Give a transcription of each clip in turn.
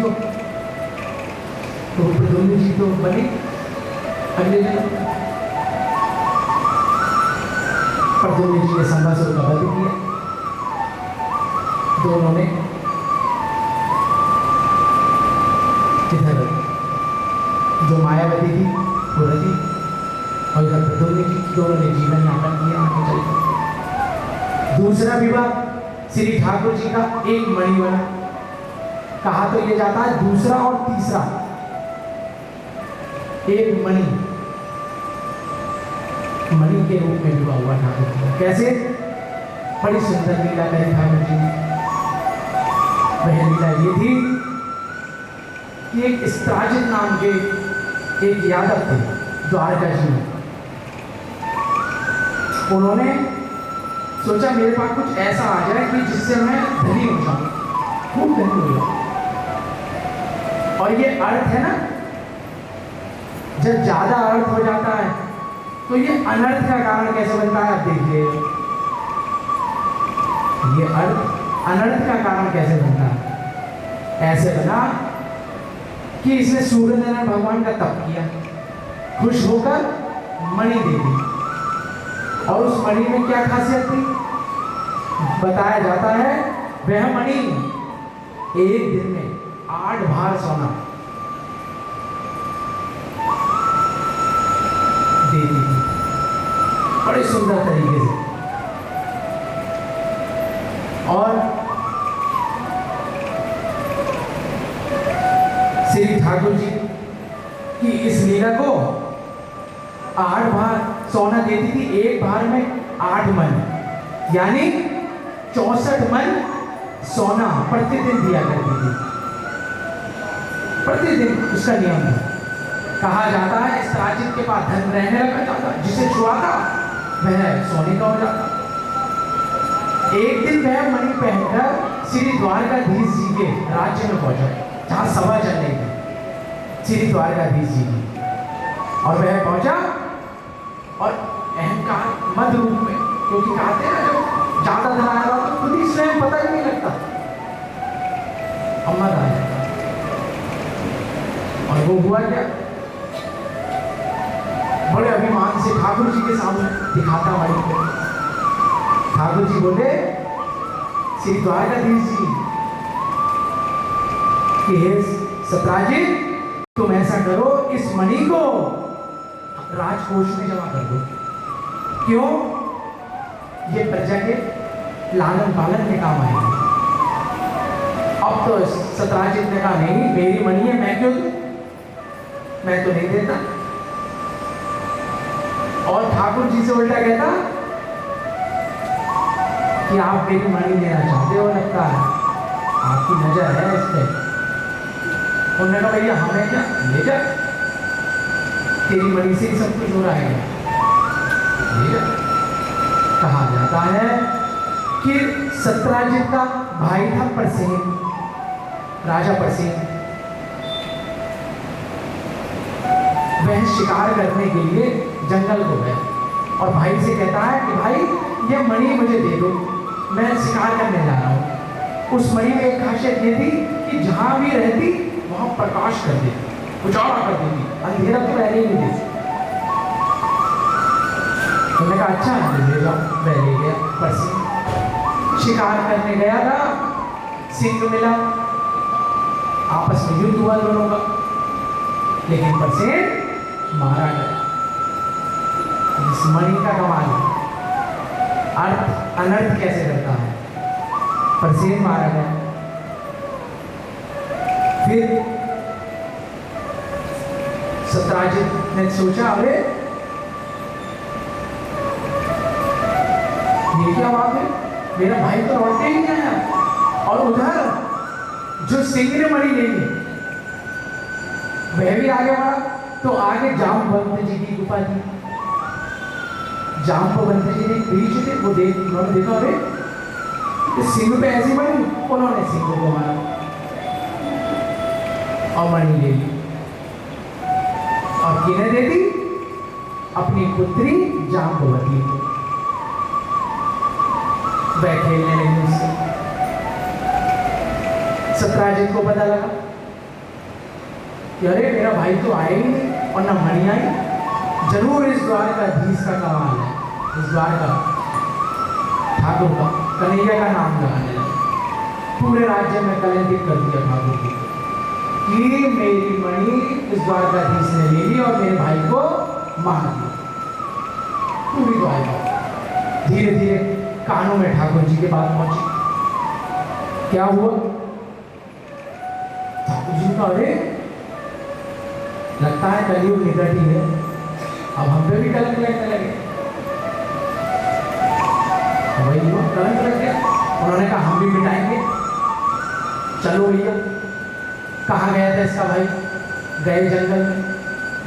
को, तो प्रद्युम्न जी तो बने अगले जन्म। प्रद्युम्न जी ने संभासुर का वध किया। दोनों ने इधर जो मायावती थी वो रति और इधर प्रद्युम्न जी, दोनों ने जीवन यापन किया आगे चलकर। दूसरा विवाह श्री ठाकुर जी का एक मणि बना। कहा तो ये जाता है दूसरा और तीसरा एक मणि के रूप में विवाह हुआ ठाकुर जी का। कैसे? बड़ी सुंदर लीला करी ठाकुर जी ने। वह लीला ये थी कि एक स्त्राजित नाम के एक यादव थे द्वारका जी में। उन्होंने सोचा मेरे पास कुछ ऐसा आ जाए कि जिससे मैं धनी हो जाऊं, खूब धनी हो जाऊं। और ये अर्थ है ना, जब ज्यादा अर्थ हो जाता है तो ये अनर्थ का कारण कैसे बनता है आप देखिए। ये अर्थ अनर्थ का कारण कैसे बनता है? ऐसे बना कि इसने सूर्यनारायण भगवान का तप किया, खुश होकर मणि दे दी। और उस मणि में क्या खासियत थी? बताया जाता है वह मणि एक दिन में 8 भार सोना दे दी थी, बड़े सुंदर तरीके से। और श्री ठाकुर जी की इस लीला को 8 भार सोना देती थी। एक भार में 8 मन, यानी 64 मन सोना प्रतिदिन दिया करती थी। प्रतिदिन उसका नियम था। कहा जाता है इस राजित के पास धन रहने लगा जाता, जिसे छुआता वह सोने का हो जाता। एक दिन वह मणि पहनकर श्री द्वारकाधीश जी के राज्य में पहुंचा, जहां सभा चल रही थी श्री द्वारकाधीश जी की। और वह पहुंचा और अहंकार मद रूप में, क्योंकि कहते हैं ना जब ज्यादा धन आएगा तो खुद ही स्वयं पता ही नहीं लगता, मद आ जाता। और वो हुआ क्या? बड़े अभिमान से ठाकुर जी के सामने दिखाता मणि को। ठाकुर जी बोले श्री द्वारकाधीश जी कि हे सत्राजित, तुम ऐसा करो इस मणि को राजकोष में जमा कर दो। क्यों? ये प्रजा के लालन पालन के काम आएगी। अब तो सत्राजित ने कहा नहीं, मेरी मणि है, मैं क्यों दूं? मैं तो नहीं देता। और ठाकुर जी से उल्टा कहता कि आप मेरी मणि लेना चाहते हो, लगता है आपकी नजर है इस पे। उन्होंने कहा भैया हमें क्या, ले जा, तेरी मणि से ही सब कुछ हो रहा है, ले जा। कहा जाता है कि सत्राजित का भाई था परसेन, राजा परसेन। वह शिकार करने के लिए जंगल को गया और भाई से कहता है कि भाई ये मणि मुझे दे दो, मैं शिकार करने जा रहा हूँ। उस मणि में एक खासियत ये थी कि जहां भी रहती वहां प्रकाश कर देती, उजाला कर देती, अंधेरा तो रहने ही नहीं देती। उन्होंने कहा अच्छा ले जाओ। वह ले गया। परसेन शिकार करने गया था, सिंह मिला, आपस में युद्ध हुआ दोनों का, लेकिन परसेन मारा गया। इस मणि का कमाल अर्थ अनर्थ कैसे करता है। परसेन मारा गया। फिर सत्राजित ने सोचा अरे ये क्या बात है, मेरा भाई तो लौटते ही नहीं आया। और उधर जो सिंह ने मणि ले ली वह भी आगे बढ़ा। तो आगे जाम्बवंत जी की गुफा थी। जाम्बवंत जी ने बीच थे, वो उन्होंने देखा अरे सिंह पे ऐसी मणि, उन्होंने सिंह को मारा और मणि ले ली। और किन्हें दे दी? अपनी पुत्री जाम्बवती को। वह खेलने लगी उससे। सत्राजित को पता लगा कि अरे मेरा भाई तो आया ही नहीं और न मणि आई। जरूर इस द्वारकाधीश का कमाल है, इस द्वारका ठाकुर का कन्हैया का नाम लगाने लगे, पूरे राज्य में कलंकित कर दिया ठाकुर जी कि मेरी मणि इस द्वारकाधीश ने ले ली और मेरे भाई को मार दिया। पूरी द्वारका धीरे धीरे कानों में ठाकुर जी की बात पहुंची। क्या हुआ? ठाकुर जी का अरे लगता है कलयुग निकट ही है, अब हम पे भी कलंक लगने लगे। वही हुआ, कलंक लग गया। उन्होंने कहा हम भी मिटाएंगे, चलो भैया। कहाँ गया था इसका भाई? गए जंगल में,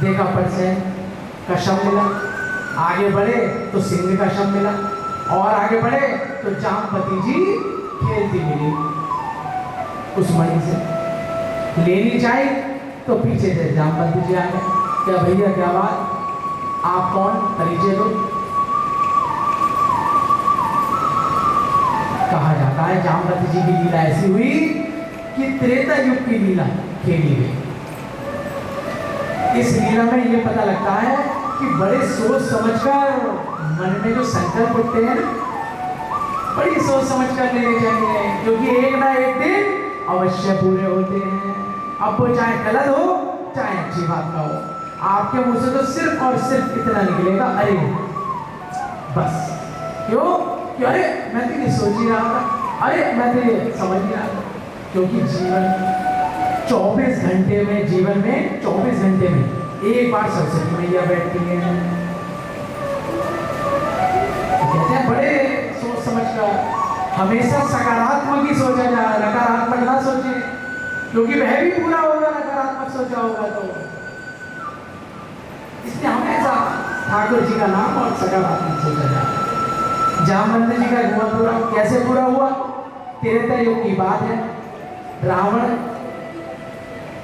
देखा परसेन का शव मिला, आगे बढ़े तो सिंह का शव मिला, और आगे बढ़े तो जामपति जी खेलती मिली उस मणि से। लेनी चाहिए तो पीछे से जामपति जी आ गए। क्या भैया क्या बात, आप कौन, परिचय दो। कहा जाता है जामपति जी की लीला ऐसी हुई कि त्रेता युग की लीला खेली गई। इस लीला में ये पता लगता है कि बड़े सोच समझकर मन में जो संकल्प उठते हैं, बड़ी सोच समझकर लेने चाहिए, क्योंकि एक ना एक दिन अवश्य पूरे होते हैं। अब वो चाहे गलत हो चाहे अच्छी बात का हो, आपके मुंह से तो सिर्फ और सिर्फ इतना निकलेगा, अरे बस। क्यों? क्यों? अरे मैं तो ये सोच ही रहा था, अरे मैं तो ये समझ ही रहा था। क्योंकि जीवन 24 घंटे में, जीवन में 24 घंटे में एक बार सरस्वती मैया बैठती है। तो कहते हैं बड़े सोच समझ कर हमेशा सकारात्मक ही सोचा जाए, नकारात्मक ना सोचे, क्योंकि वह भी पूरा होगा नकारात्मक सोचा होगा तो। इसलिए हमेशा ठाकुर जी का नाम और सकारात्मक सोचा जाए। जामवंत जी का हुआ पूरा, कैसे पूरा हुआ? त्रेता युग की बात है, रावण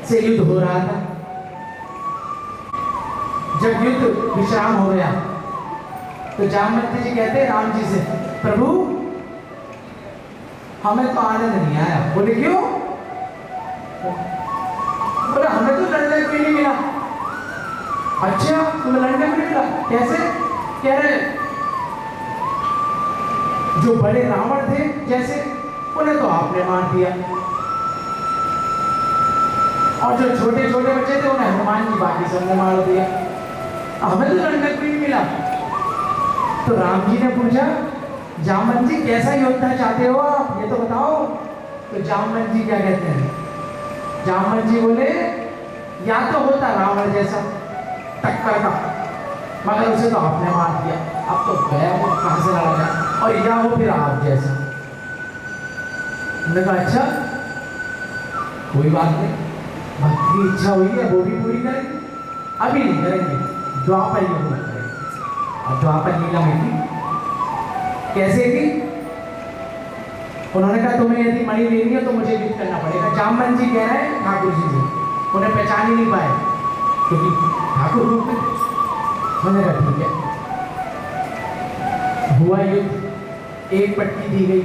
से युद्ध हो रहा था। जब युद्ध विश्राम हो गया तो जामवंत जी कहते राम जी से, प्रभु हमें तो आनंद नहीं आया। बोले क्यों? बोले हमें तो लड़ने को ही नहीं मिला। अच्छा तुम्हें लड़ने को नहीं मिला? कैसे? कह रहे जो बड़े रावण थे जैसे, उन्हें तो आपने मार दिया, और जो छोटे छोटे बच्चे थे उन्हें हनुमान जी बाकी सबने मार दिया, हमें तो लड़ने को नहीं मिला। तो राम जी ने पूछा, जामवंत जी कैसा योद्धा चाहते हो आप, ये तो बताओ। तो जामवंत जी क्या कहते हैं? जामवंत जी बोले, या तो होता रावण जैसा टक्कर का, मगर उसे तो आपने मार दिया, अब तो गया वो कहाँ से लड़ा जाए, और या हो फिर आप जैसा। मैंने कहा अच्छा कोई बात नहीं, भक्ति की इच्छा हुई है वो भी पूरी करेंगे, अभी नहीं करेंगे, द्वापर युग में करेंगे। और द्वापर लीला में थी, कैसे थी? उन्होंने कहा तुम्हें यदि मणि लेनी है तो मुझे युद्ध करना पड़ेगा। जामवंत जी कह रहे हैं ठाकुर जी से, उन्हें पहचान ही नहीं पाए क्योंकि ठाकुर रूप में। मैंने कहा ठीक है। हुआ युद्ध, एक पटकी दी गई,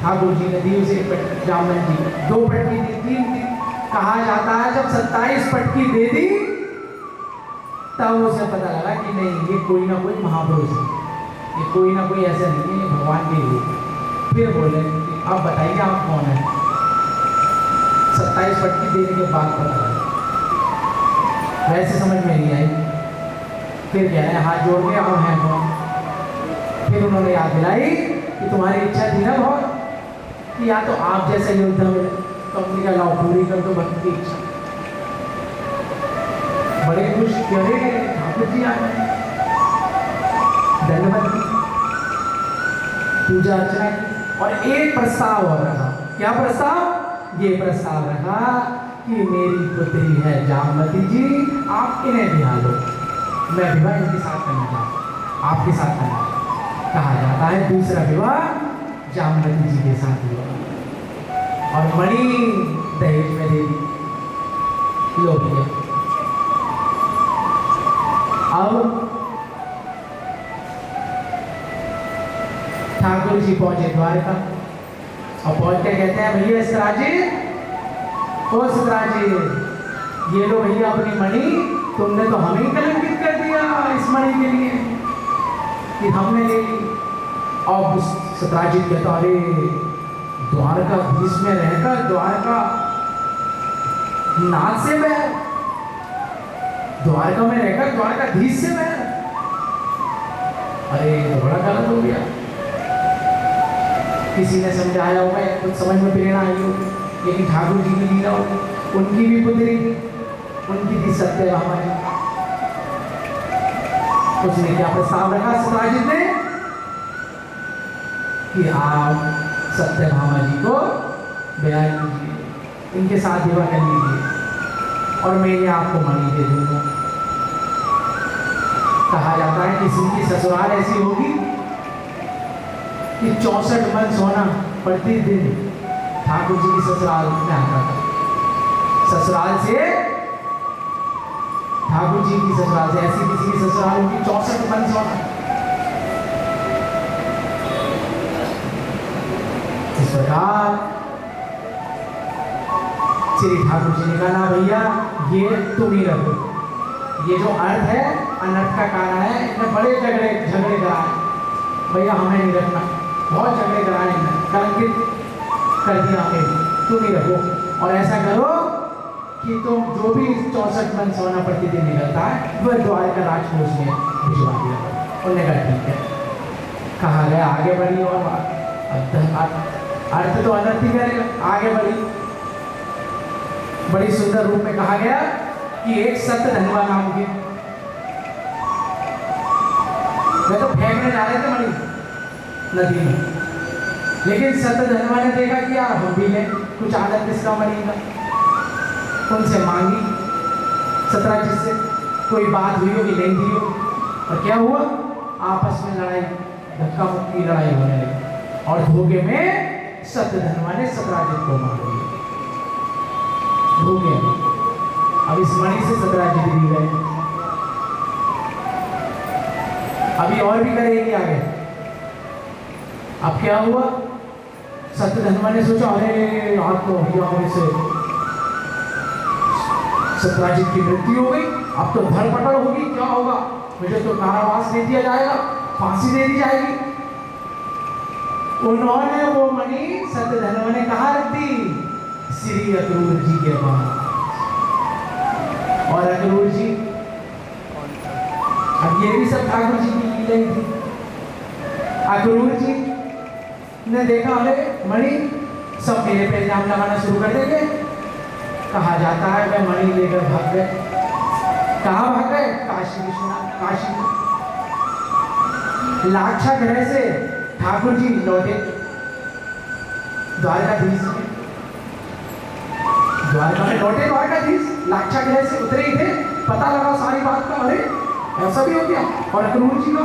ठाकुर जी ने दी उसे एक पटकी, जामवंत जी 2 पटकी दी, 3 दी। कहा जाता है जब 27 पटकी दे दी तब उसे पता लगा कि नहीं ये कोई ना कोई महापुरुष है, ये कोई ना कोई ऐसा नहीं है, ये भगवान के रूप है। फिर बोले अब बताइए आप कौन है? 27 पटकी देने के बाद पता लगा, वैसे समझ में नहीं आई। फिर कह रहे हैं हाथ जोड़ के आप हैं कौन? फिर उन्होंने याद दिलाई कि तुम्हारी इच्छा थी ना बहुत कि या तो आप जैसा योद्धा मिले, तो हमने कहा लाओ पूरी कर दो भक्त की इच्छा। बड़े खुश, करे ठाकुर जी आ गए, धन्यवाद की, पूजा अर्चना की, और एक प्रस्ताव और रखा। क्या प्रस्ताव? ये प्रस्ताव रखा कि मेरी पुत्री है जामवती जी, आप इन्हें बिहा लो, मैं विवाह इनके साथ करना चाहता हूँ, आपके साथ करना। कहा जाता है दूसरा विवाह जामवती जी के साथ हुआ और मणि दहेज में दे दी, लो भैया। अब ठाकुर जी पहुंचे द्वारका और पहुंच के कहते हैं भैया सतराजी, ओ सतराजी ये लो भैया अपनी मणि, तुमने तो हमें ही कलंकित कर दिया इस मणि के लिए कि हमने ले ली। अब सत्राजित कहता अरे द्वारकाधीश में रहकर द्वारका नाथ से मैं, द्वारका में रहकर द्वारकाधीश से मैं, अरे तो बड़ा गलत हो गया। किसी ने समझाया होगा, कुछ समझ में प्रेरणा आई होगी, लेकिन ठाकुर जी की लीला होगी। उनकी भी पुत्री थी, उनकी थी सत्यभामा जी। उसने क्या प्रस्ताव रखा सत्राजित ने कि आप सत्यभामा जी को ब्याह कीजिए, इनके साथ विवाह कर लीजिए और मैं ये आपको मणि दे दूंगा। कहा जाता है कि उनकी ससुराल ऐसी होगी कि 64 मन सोना प्रतिदिन ठाकुर जी की ससुराल में आता था। ससुराल से ठाकुर जी की ससुराल से, ऐसी किसी की ससुराल होगी 64 मन सोना। इस प्रकार श्री ठाकुर जी ने कहा ना भैया ये तुम ही रखो, ये जो अर्थ है अनर्थ का कारण है, इतने बड़े झगड़े कराए भैया, हमें नहीं रखना, बहुत झगड़े कराए, कलंकित कर दिया हमें, तुम ही रखो। और ऐसा करो कि तुम जो भी 64 मन सोना प्रतिदिन निकलता है वह द्वारका राजकोष में भिजवा दिया। उन्होंने कहा ठीक है। कहा गया आगे बढ़ी और अर्थ तो अनर्थ ही करेगा, आगे बढ़ी। बड़ी सुंदर रूप में कहा गया कि एक सत्यधनवा नाम के, वे तो फेंकने जा रहे थे मणि नदी में, लेकिन सत्यधनवा ने देखा कि यार हम भी लें कुछ आदत इसका मणि का, उनसे मांगी। सत्राजित से कोई बात हुई होगी, नहीं दी हो, और क्या हुआ आपस में लड़ाई, धक्का मुक्की लड़ाई होने लगी और धोखे में सत्यधनवा ने सत्राजित को मार दिया धोखे में। अब इस मणि से सत्राजित भी गए, अभी और भी करेगी आगे। अब क्या हुआ, सत्यधनवा ने सोचा अरे आज तो भैया से सत्राजित की मृत्यु हो गई, अब तो धरपकड़ होगी, क्या होगा, मुझे तो कारावास दे दिया जाएगा, फांसी दे दी जाएगी। उन्होंने वो मणि सत्यधनवा ने कहा रख दी श्री अक्रूर जी के पास। और अक्रूर जी, अब ये भी सब ठाकुर जी की लीला ही थी। अक्रूर जी ने देखा अरे मणि, सब मेरे पे इल्जाम लगाना शुरू कर देंगे। कहा जाता है वह मणि लेकर भाग गए। कहाँ भाग गए, काशी विश्वनाथ, काशी में। लाक्षा ग्रह से ठाकुर जी लौटे द्वारकाधीश में, द्वारका में लौटे द्वारकाधीश, लाक्षा ग्रह से उतरे ही थे, पता लगा सारी बात का, अरे ऐसा भी हो गया। और अक्रूर जी का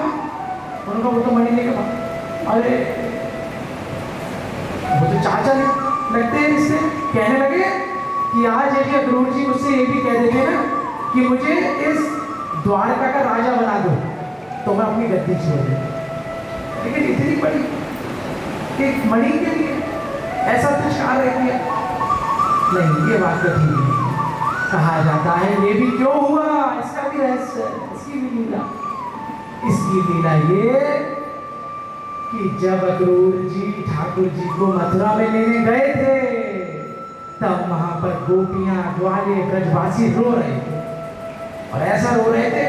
उनका वो तो मणि लेकर भाग, अरे वो तो चाचा लगते हैं इससे, कहने लगे कि आज यदि अक्रूर जी मुझसे ये भी कह देंगे ना कि मुझे इस द्वारका का राजा बना दो तो मैं अपनी गद्दी छोड़ दूँ। लेकिन इतनी बड़ी कि मणि के लिए ऐसा तुच्छकार रह किया, नहीं ये बात तो ठीक नहीं। कहा जाता है ये भी क्यों हुआ, इसका भी रहस्य, इसकी भी लीला। इसकी लीला ये कि जब अक्रूर जी ठाकुर जी को मथुरा में लेने गए थे तब वहां पर गोपियां, ग्वाले, ब्रजवासी रो रहे थे, और ऐसा रो रहे थे,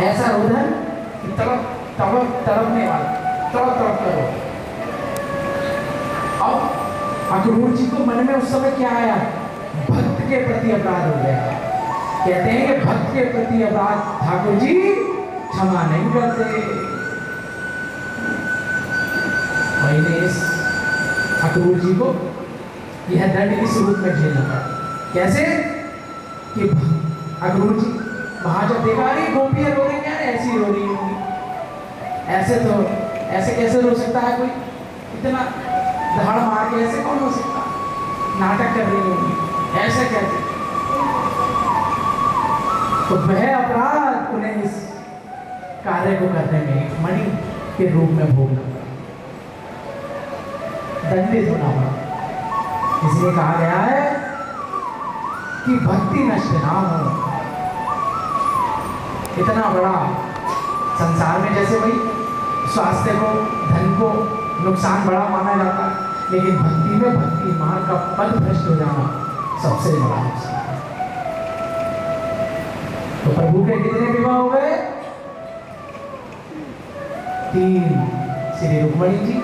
ऐसा रोदन कि तड़पने वाला, तड़प करो। अब अक्रूर जी को मन में उस समय क्या आया, भक्त के प्रति अपराध हो गया। कहते हैं कि भक्त के प्रति अपराध ठाकुर जी क्षमा नहीं करते। और इस अक्रूर जी को यह दंड इस रूप में झेलना पड़ा। कैसे कि अक्रूर जी वहां जब देखा अरे गोपियां रो रही हैं, ऐसी रो रही होंगी, ऐसे कैसे रो सकता है कोई, इतना धड़ मार के ऐसे कौन हो सकता, नाटक कर रही होंगी, ऐसे कैसे। तो वह अपराध उन्हें इस कार्य को करने में मणि के रूप में भोगना पड़ा, दंडित होना पड़ा। इसलिए कहा गया है कि भक्ति नष्ट ना हो। इतना बड़ा संसार में जैसे भाई स्वास्थ्य को, धन को नुकसान बड़ा माना जाता है, लेकिन भक्ति में भक्ति मार्ग का पद भ्रष्ट हो जाना सबसे बड़ा नुकसान है। तो प्रभु के कितने विवाह हो गए? 3, श्री रुक्मणी जी,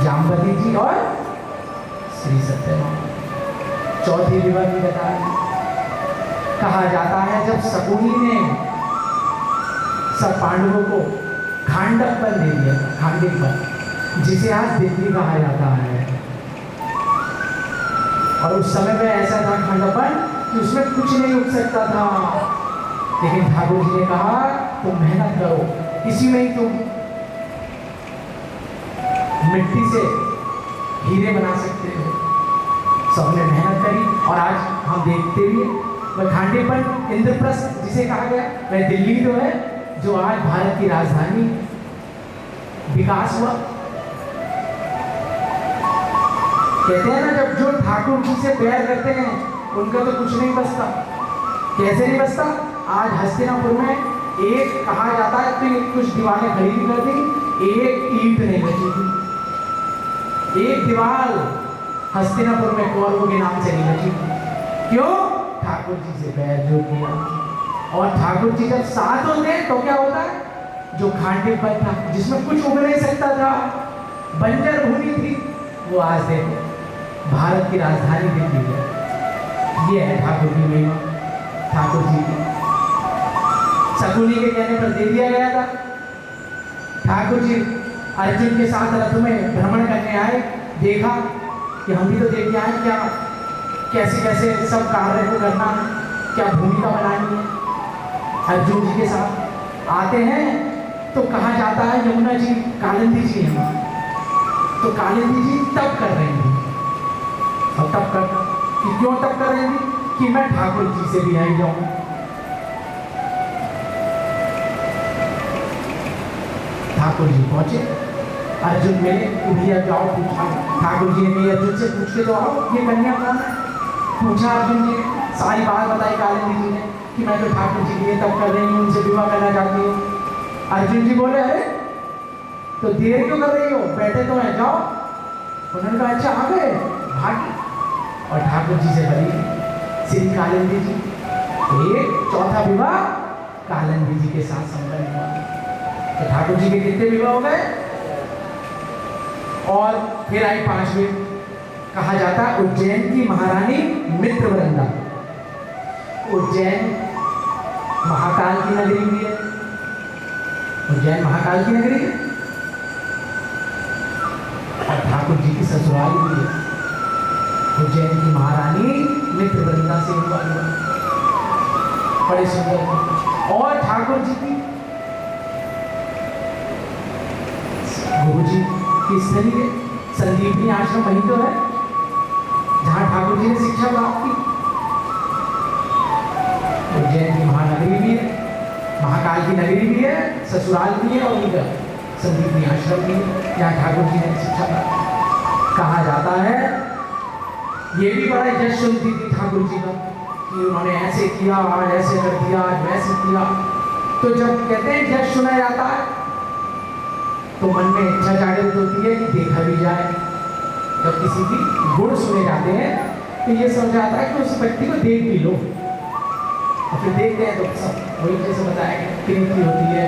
जाम्बवती जी और श्री सत्यभामा। चौथी विवाह की कथा कहा जाता है जब शकुनी ने सब पांडवों को खांडक पर दे दिया, खांडिक पर, जिसे आज दिल्ली कहा जाता है। और उस समय में ऐसा था खांडपन कि उसमें कुछ नहीं उग सकता था, लेकिन ठाकुर जी ने कहा तुम मेहनत करो, इसी में ही तुम मिट्टी से हीरे बना सकते हो। सबने मेहनत करी और आज हम देखते भी वह खांडीपन, इंद्रप्रस्थ जिसे कहा गया, वह दिल्ली तो है जो आज भारत की राजधानी विकास हुआ। कहते हैं ना जब जो ठाकुर जी से प्यार करते हैं उनका तो कुछ नहीं बचता। कैसे नहीं बचता? आज हस्तिनापुर में एक कहा जाता है कि कुछ दीवारें खरीद कर दी, एक ईंट नहीं बची थी। एक दीवार हस्तिनापुर में कौरवों के नाम से नहीं बची। क्यों? ठाकुर जी से बैर जो किया। और ठाकुर जी जब साथ होते हैं तो क्या होता है? जो खांडीपन था, जिसमें कुछ उग नहीं सकता था, बंजर भूमि थी, वो आज देखो भारत की राजधानी दिल्ली है। ये है ठाकुर की महिमा, ठाकुर जी की। शकुनी के कहने पर दे दिया गया था। ठाकुर जी अर्जुन के साथ रथ में भ्रमण करने आए, देखा कि हम भी तो देख के आए क्या कैसे कैसे सब कार्य को करना है, क्या भूमिका बनानी है। अर्जुन जी के साथ आते हैं तो कहा जाता है यमुना जी कालिंदी जी हैं, तो कालिंदी जी तप कर रही थी। और तप कर कि क्यों तप कर रही थी? कि मैं ठाकुर जी से भी आई जाऊं। ठाकुर जी पहुंचे, अर्जुन मिले कि भैया जाओ पूछा। ठाकुर जी ने अर्जुन से पूछ के तो आओ ये कन्या कौन है। पूछा अर्जुन जी ने, सारी बात बताई कालिंदी जी ने कि मैं तो ठाकुर जी के लिए तप कर रही हूँ, उनसे विवाह करना चाहती हूँ। अर्जुन जी बोले अरे तो देर क्यों कर रही हो, बैठे तो हैं, जाओ। उन्होंने कहा अच्छा आ गए, भागी। और ठाकुर जी से बनी श्री कालिंदी जी। एक चौथा विवाह कालिंदी जी के साथ संपन्न हुआ। तो ठाकुर जी के कितने विवाह हो गए? और फिर आई 5वीं। कहा जाता है उज्जैन की महारानी मित्रवृंदा। उज्जैन महाकाल की नगरी भी है। उज्जैन महाकाल की नगरी है और ठाकुर जी की ससुराल भी है। उज्जैन की महारानी मित्रवृंदा से हुआ, बड़े सुंदर। और ठाकुर जी की गुरु जी की स्थली है, संदीपनी आश्रम वहीं तो है जहां ठाकुर जी ने शिक्षा प्राप्त की। उज्जैन की महानगरी भी है, महाकाल की नगरी भी है, ससुराल भी है और उधर संदीपनी आश्रम भी है जहाँ ठाकुर जी ने शिक्षा प्राप्त। कहा जाता है ये भी बड़ा यश सुनती थी ठाकुर जी का कि उन्होंने ऐसे किया, आज ऐसे कर दिया, आज वैसे किया। तो जब कहते हैं यश सुना जाता है तो मन में इच्छा जागृत होती है कि देखा भी जाए। जब किसी की गुण सुने जाते हैं तो ये समझ आता है कि उस व्यक्ति को देख भी लो। और फिर देखते हैं तो सब वही जैसे बताया कि प्रीति होती है।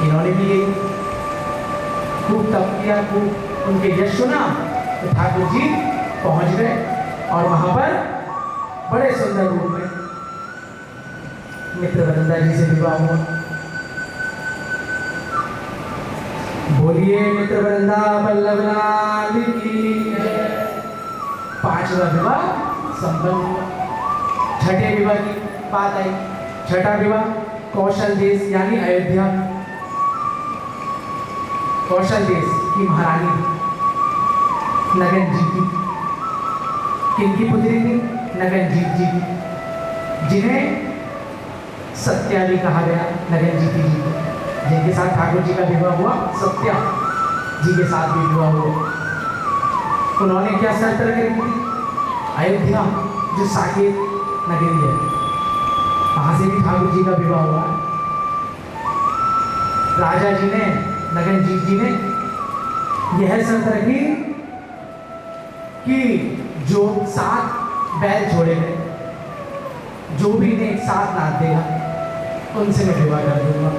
इन्होंने भी ये खूब तप किया, खूब उनके यश सुना तो ठाकुर जी पहुंच गए और वहां पर बड़े सुंदर रूप में मित्रवृंदा जी से विवाह हुआ। बोलिए मित्रवृंदा वल्लभ लाल की जय। 5वां विवाह संपन्न हुआ। 6ठे विवाह की बात आई। 6ठा विवाह कौशल देश यानी अयोध्या, कौशल देश की महारानी नगन जी की। किनकी पुत्री थी? नगन जी की, जिन्हें सत्या भी कहा गया। नगन जी की जिनके साथ ठाकुर जी का विवाह हुआ, सत्या जी के साथ भी विवाह हुआ। उन्होंने क्या शर्त रखी थी? अयोध्या जो साकेत नगरी है, वहां से भी ठाकुर जी का विवाह हुआ है। राजा जी ने, नगनजीत जी ने यह शर्त रखी कि जो 7 बैल छोड़े गए, जो भी इन्हें एक साथ लाद देगा उनसे मैं विवाह कर दूंगा।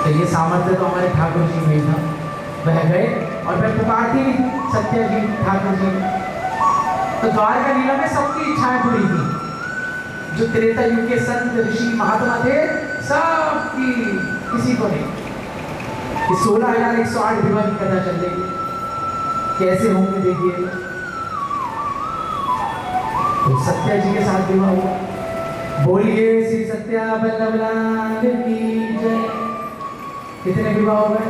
तो ये सामर्थ्य तो हमारे ठाकुर जी में ही था। वह गए और वह पुकारती सत्या जी ठाकुर जी। तो द्वारका लीला में सबकी इच्छाएं पूरी थी। जो त्रेता युग के संत ऋषि महात्मा थे, सबकी, किसी को नहीं। 16,108 विवाह की कथा चल रही है, कैसे होंगे देखिए। तो सत्या जी के साथ विवाह हुआ। बोलिए श्री सत्या बल्लभ लाल की जय। कितने विवाह हो गए?